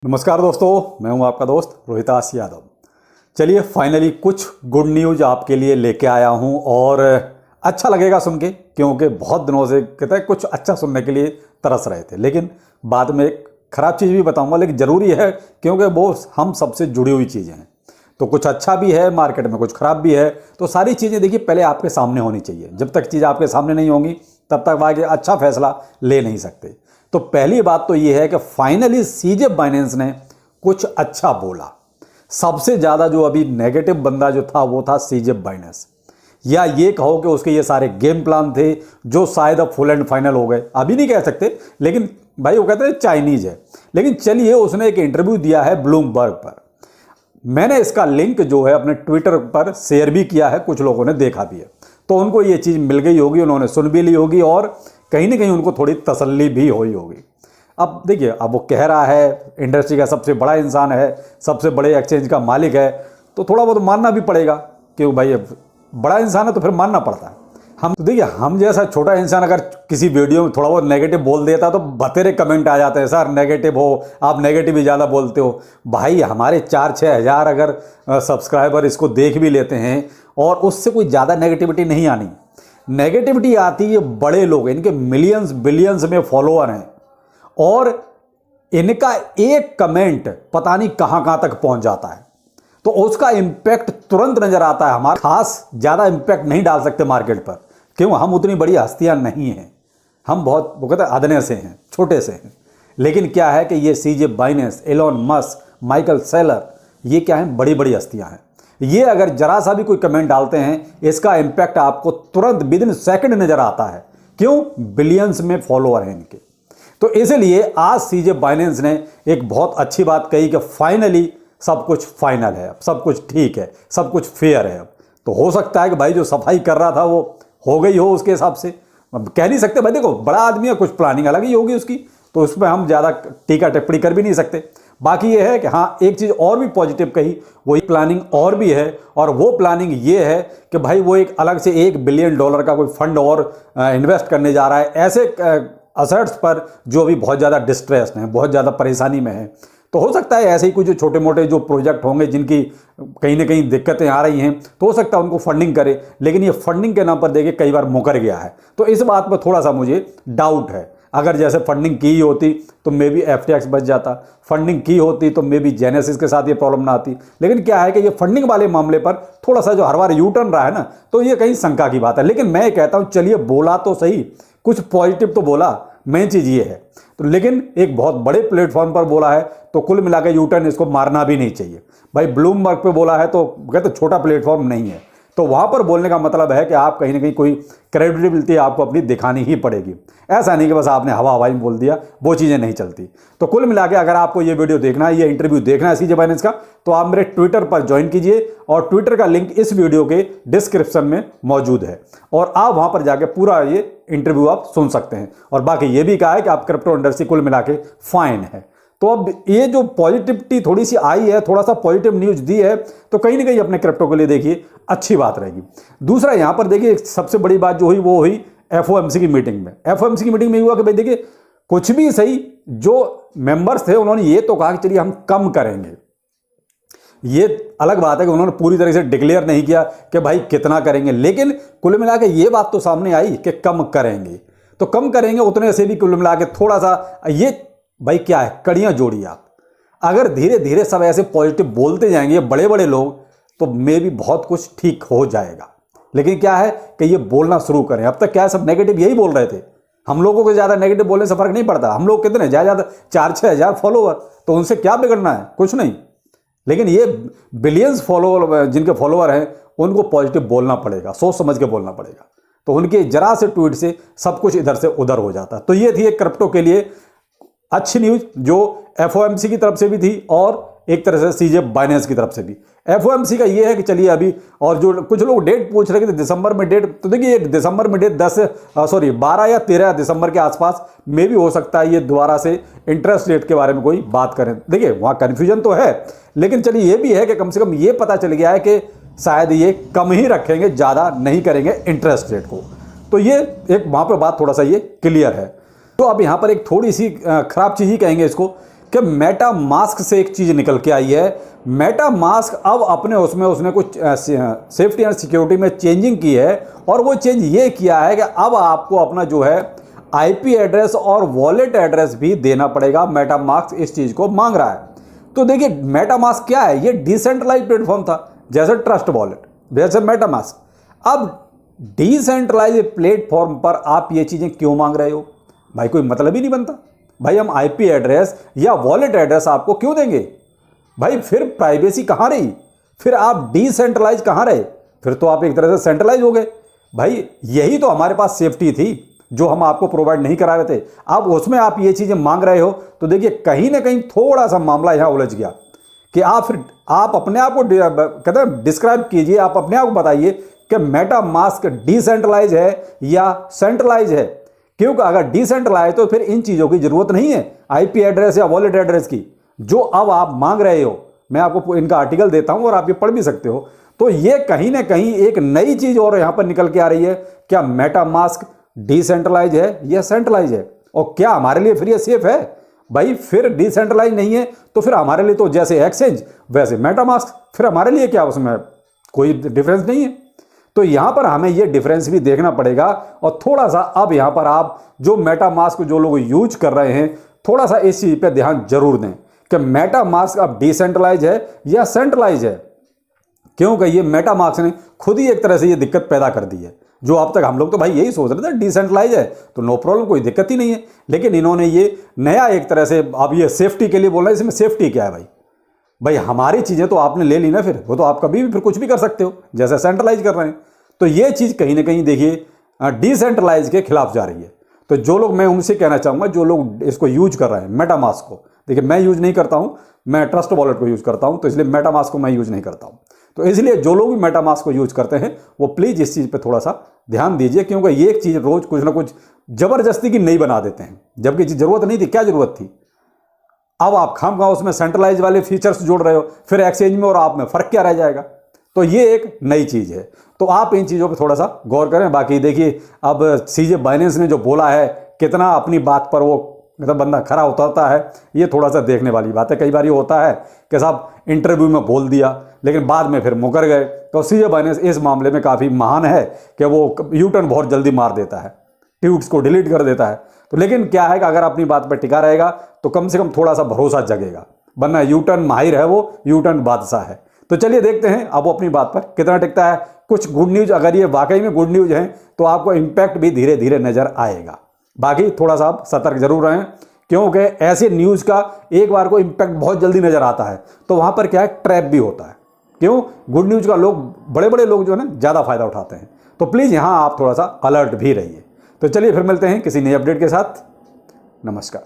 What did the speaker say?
नमस्कार दोस्तों, मैं हूं आपका दोस्त रोहितास यादव। चलिए फाइनली कुछ गुड न्यूज़ आपके लिए लेके आया हूं और अच्छा लगेगा सुन के, क्योंकि बहुत दिनों से कहते हैं कुछ अच्छा सुनने के लिए तरस रहे थे, लेकिन बाद में एक ख़राब चीज़ भी बताऊंगा, लेकिन ज़रूरी है क्योंकि वो हम सबसे जुड़ी हुई चीज़ें हैं। तो कुछ अच्छा भी है मार्केट में, कुछ ख़राब भी है, तो सारी चीज़ें देखिए पहले आपके सामने होनी चाहिए। जब तक चीज़ आपके सामने नहीं होंगी तब तक आगे अच्छा फैसला ले नहीं सकते। तो पहली बात तो ये है कि फाइनली सीजे बाइनेंस ने कुछ अच्छा बोला। सबसे ज़्यादा जो अभी नेगेटिव बंदा जो था वो था सीजे बाइनेंस, या ये कहो कि उसके ये सारे गेम प्लान थे जो शायद अब फुल एंड फाइनल हो गए, अभी नहीं कह सकते, लेकिन भाई वो कहते हैं चाइनीज है। लेकिन चलिए, उसने एक इंटरव्यू दिया है ब्लूमबर्ग पर। मैंने इसका लिंक जो है अपने ट्विटर पर शेयर भी किया है, कुछ लोगों ने देखा भी है, तो उनको ये चीज़ मिल गई होगी, उन्होंने सुन भी ली होगी और कहीं ना कहीं उनको थोड़ी तसल्ली भी हुई होगी। अब देखिए, अब वो कह रहा है इंडस्ट्री का सबसे बड़ा इंसान है, सबसे बड़े एक्सचेंज का मालिक है, तो थोड़ा बहुत मानना भी पड़ेगा कि भाई अब बड़ा इंसान है तो फिर मानना पड़ता है। हम तो देखिए, हम जैसा छोटा इंसान अगर किसी वीडियो में थोड़ा बहुत नेगेटिव बोल देता तो बतेरे कमेंट आ जाते हैं, सर नेगेटिव हो, आप नेगेटिव ही ज़्यादा बोलते हो। भाई हमारे 4-6 हज़ार अगर सब्सक्राइबर इसको देख भी लेते हैं और उससे कोई ज़्यादा नेगेटिविटी नहीं आनी। नेगेटिविटी आती है बड़े लोग, इनके मिलियंस बिलियंस में फॉलोअर हैं और इनका एक कमेंट पता नहीं कहां कहां तक पहुंच जाता है, तो उसका इंपैक्ट तुरंत नजर आता है। हमारा खास ज़्यादा इंपैक्ट नहीं डाल सकते मार्केट पर, क्यों, हम उतनी बड़ी हस्तियां नहीं हैं, हम बहुत वो कहते हैं अदने से हैं, छोटे से हैं। लेकिन क्या है कि ये CZ Binance, Elon Musk, Michael Saylor, ये क्या है, बड़ी बड़ी हस्तियां हैं। ये अगर जरा सा भी कोई कमेंट डालते हैं, इसका इंपैक्ट आपको तुरंत विदिन सेकंड नजर आता है। क्यों, बिलियंस में फॉलोअर हैं इनके। तो इसलिए आज सीजे बाइनेंस ने एक बहुत अच्छी बात कही कि फाइनली सब कुछ फाइनल है, अब सब कुछ ठीक है, सब कुछ फेयर है। अब तो हो सकता है कि भाई जो सफाई कर रहा था वो हो गई हो उसके हिसाब से, अब कह नहीं सकते भाई, देखो बड़ा आदमी है, कुछ प्लानिंग अलग ही होगी उसकी, तो उसमें हम ज़्यादा टीका टिप्पणी कर भी नहीं सकते। बाकी ये है कि हाँ, एक चीज़ और भी पॉजिटिव कही, वही प्लानिंग और भी है, और वो प्लानिंग ये है कि भाई वो एक अलग से $1 बिलियन का कोई फंड और इन्वेस्ट करने जा रहा है ऐसे असेट्स पर जो अभी बहुत ज़्यादा डिस्ट्रेस्ड हैं, बहुत ज़्यादा परेशानी में है। तो हो सकता है ऐसे ही कुछ जो छोटे मोटे जो प्रोजेक्ट होंगे जिनकी कहीं ना कहीं दिक्कतें आ रही हैं, तो हो सकता है उनको फंडिंग करे, लेकिन ये फंडिंग के नाम पर देखिए कई बार मुकर गया है। तो इस बात पर थोड़ा सा मुझे डाउट है। अगर जैसे फंडिंग की होती तो मे बी FTX बच जाता, फंडिंग की होती तो मे बी जेनेसिस के साथ ये प्रॉब्लम ना आती। लेकिन क्या है कि ये फंडिंग वाले मामले पर थोड़ा सा जो हर बार यू टर्न रहा है ना, तो ये कहीं शंका की बात है। लेकिन मैं कहता हूँ चलिए, बोला तो सही, कुछ पॉजिटिव तो बोला, मेन चीज़ ये है। तो लेकिन एक बहुत बड़े प्लेटफॉर्म पर बोला है, तो कुल मिलाकर यू टर्न इसको मारना भी नहीं चाहिए। भाई ब्लूमबर्ग पे बोला है तो कहते छोटा प्लेटफॉर्म नहीं है, तो वहाँ पर बोलने का मतलब है कि आप कहीं ना कहीं कोई क्रेडिबिलिटी आपको अपनी दिखानी ही पड़ेगी। ऐसा नहीं कि बस आपने हवा हवाई में बोल दिया, वो चीज़ें नहीं चलती। तो कुल मिला के अगर आपको ये वीडियो देखना है, ये इंटरव्यू देखना है सीजे बाइनेंस का, तो आप मेरे ट्विटर पर ज्वाइन कीजिए, और ट्विटर का लिंक इस वीडियो के डिस्क्रिप्शन में मौजूद है, और आप वहाँ पर जाके पूरा ये इंटरव्यू आप सुन सकते हैं। और बाकी ये भी कहा है कि आप क्रिप्टो इंडस्ट्री कुल मिला के फाइन है। तो अब ये जो पॉजिटिविटी थोड़ी सी आई है, थोड़ा सा पॉजिटिव न्यूज़ दी है, तो कहीं ना कहीं अपने क्रिप्टो के लिए देखिए अच्छी बात रहेगी। दूसरा यहाँ पर देखिए सबसे बड़ी बात जो हुई वो हुई FOMC की मीटिंग में। FOMC की मीटिंग में हुआ कि भाई देखिए, कुछ भी सही, जो मेंबर्स थे उन्होंने ये तो कहा कि चलिए हम कम करेंगे। ये अलग बात है कि उन्होंने पूरी तरह से डिक्लेयर नहीं किया कि भाई कितना करेंगे, लेकिन कुल मिला के ये बात तो सामने आई कि कम करेंगे। तो कम करेंगे उतने से भी कुल मिला के थोड़ा सा ये भाई क्या है, कड़ियाँ जोड़ी आप। अगर धीरे धीरे सब ऐसे पॉजिटिव बोलते जाएंगे बड़े बड़े लोग, तो मे भी बहुत कुछ ठीक हो जाएगा। लेकिन क्या है कि ये बोलना शुरू करें। अब तक क्या है, सब नेगेटिव यही बोल रहे थे। हम लोगों को ज़्यादा नेगेटिव बोलने से फर्क नहीं पड़ता। हम लोग कितने ज़्यादा 4-6 हज़ार फॉलोअर, तो उनसे क्या बिगड़ना है, कुछ नहीं। लेकिन ये बिलियंस फॉलोअर जिनके फॉलोअर हैं, उनको पॉजिटिव बोलना पड़ेगा, सोच समझ के बोलना पड़ेगा। तो उनके जरा से ट्वीट से सब कुछ इधर से उधर हो जाता। तो ये थी एक क्रिप्टो के लिए अच्छी न्यूज़, जो FOMC की तरफ से भी थी और एक तरह से सीजे बाइनेंस की तरफ से भी। FOMC का ये है कि चलिए अभी, और जो कुछ लोग डेट पूछ रहे थे दिसंबर में डेट, तो देखिए दिसंबर में डेट 12 या 13 दिसंबर के आसपास में भी हो सकता है ये दोबारा से इंटरेस्ट रेट के बारे में कोई बात करें। देखिए वहाँ कन्फ्यूजन तो है, लेकिन चलिए ये भी है कि कम से कम ये पता चल गया है कि शायद ये कम ही रखेंगे, ज़्यादा नहीं करेंगे इंटरेस्ट रेट को। तो ये एक वहाँ पर बात थोड़ा सा ये क्लियर है। तो अब यहाँ पर एक थोड़ी सी खराब चीज़ ही कहेंगे इसको, कि मेटा मास्क से एक चीज़ निकल के आई है। मेटा मास्क अब अपने उसने कुछ सेफ्टी एंड सिक्योरिटी में चेंजिंग की है, और वो चेंज ये किया है कि अब आपको अपना जो है आईपी एड्रेस और वॉलेट एड्रेस भी देना पड़ेगा। मेटा मास्क इस चीज़ को मांग रहा है। तो देखिए मेटा मास्क क्या है, ये डिसेंट्रलाइज प्लेटफॉर्म था जैसे ट्रस्ट वॉलेट, जैसे मेटा मास्क। अब डिसेंट्रलाइज प्लेटफॉर्म पर आप ये चीज़ें क्यों मांग रहे हो भाई? कोई मतलब ही नहीं बनता भाई। हम आईपी एड्रेस या वॉलेट एड्रेस आपको क्यों देंगे भाई? फिर प्राइवेसी कहाँ रही? फिर आप डिसेंट्रलाइज कहाँ रहे? फिर तो आप एक तरह से सेंट्रलाइज हो गए भाई। यही तो हमारे पास सेफ्टी थी जो हम आपको प्रोवाइड नहीं करा रहे थे। अब उसमें आप ये चीज़ें मांग रहे हो, तो देखिए कहीं ना कहीं थोड़ा सा मामला यहाँ उलझ गया कि आप अपने आप को कहते हैं डिस्क्राइब कीजिए, आप अपने आप को बताइए कि मेटा मास्क डिसेंट्रलाइज है या सेंट्रलाइज है। क्योंकि अगर डिसेंट्रलाइज तो फिर इन चीज़ों की जरूरत नहीं है, आईपी एड्रेस या वॉलेट एड्रेस की, जो अब आप मांग रहे हो। मैं आपको इनका आर्टिकल देता हूं और आप ये पढ़ भी सकते हो। तो ये कहीं ना कहीं एक नई चीज़ और यहां पर निकल के आ रही है। क्या मेटा मास्क डिसेंट्रलाइज है या सेंट्रलाइज है? और क्या हमारे लिए फिर ये सेफ है भाई? फिर डिसेंट्रलाइज नहीं है तो फिर हमारे लिए तो जैसे एक्सचेंज वैसे मेटा मास्क, फिर हमारे लिए क्या उसमें कोई डिफरेंस नहीं है। तो यहां पर हमें यह डिफरेंस भी देखना पड़ेगा। और थोड़ा सा अब यहां पर आप जो मेटा मास्क जो लोग यूज कर रहे हैं, थोड़ा सा इस चीज पे ध्यान जरूर दें कि मेटा मास्क अब डिसेंट्रलाइज है या सेंट्रलाइज है। क्योंकि ये मेटा मास्क ने खुद ही एक तरह से ये दिक्कत पैदा कर दी है। जो अब तक हम लोग तो भाई यही सोच रहे थे डिसेंट्रलाइज है तो नो प्रॉब्लम, कोई दिक्कत ही नहीं है। लेकिन इन्होंने ये नया एक तरह से अब ये सेफ्टी के लिए बोल रहे हैं। इसमें सेफ्टी क्या है भाई? भाई हमारी चीज़ें तो आपने ले ली ना, फिर वो तो आप कभी भी फिर कुछ भी कर सकते हो जैसे सेंट्रलाइज कर रहे हैं। तो ये चीज़ कहीं ना कहीं देखिए डिसेंट्रलाइज के खिलाफ जा रही है। तो जो लोग, मैं उनसे कहना चाहूँगा जो लोग इसको यूज कर रहे हैं मेटा मास्क को, देखिए मैं यूज नहीं करता हूँ, मैं ट्रस्ट वॉलेट को यूज करता हूँ, तो इसलिए मेटा मास्क को मैं यूज नहीं करता हूँ। तो इसलिए जो लोग भी मेटा मास्क को यूज करते हैं वो प्लीज़ इस चीज़ पे थोड़ा सा ध्यान दीजिए। क्योंकि ये एक चीज़ रोज़ कुछ ना कुछ ज़बरदस्ती की नहीं बना देते हैं, जबकि ज़रूरत नहीं थी। क्या ज़रूरत थी? अब आप खामखा उसमें सेंट्रलाइज वाले फीचर्स जोड़ रहे हो, फिर एक्सचेंज में और आप में फ़र्क क्या रह जाएगा? तो ये एक नई चीज़ है। तो आप इन चीज़ों पे थोड़ा सा गौर करें। बाकी देखिए अब सीजे बाइनेंस ने जो बोला है, कितना अपनी बात पर वो मतलब बंदा खरा उतरता है, ये थोड़ा सा देखने वाली बात है। कई बार ये होता है कि साहब इंटरव्यू में बोल दिया लेकिन बाद में फिर मुकर गए। तो सीजे बाइनेंस इस मामले में काफ़ी महान है कि वो यू टर्न बहुत जल्दी मार देता है, ट्वीट्स को डिलीट कर देता है। तो लेकिन क्या है कि अगर अपनी बात पर टिका रहेगा तो कम से कम थोड़ा सा भरोसा जगेगा, वरना यू टर्न माहिर है वो, यू टर्न बादशाह है। तो चलिए देखते हैं अब वो अपनी बात पर कितना टिकता है। कुछ गुड न्यूज़, अगर ये वाकई में गुड न्यूज़ है तो आपको इम्पैक्ट भी धीरे धीरे नजर आएगा। बाकी थोड़ा सा आप सतर्क जरूर रहें, क्योंकि ऐसे न्यूज़ का एक बार को इम्पैक्ट बहुत जल्दी नजर आता है तो वहाँ पर क्या है, ट्रैप भी होता है। क्यों? गुड न्यूज़ का लोग, बड़े बड़े लोग जो है ना ज़्यादा फायदा उठाते हैं। तो प्लीज़ यहाँ आप थोड़ा सा अलर्ट भी रहिए। तो चलिए फिर मिलते हैं किसी नए अपडेट के साथ। नमस्कार।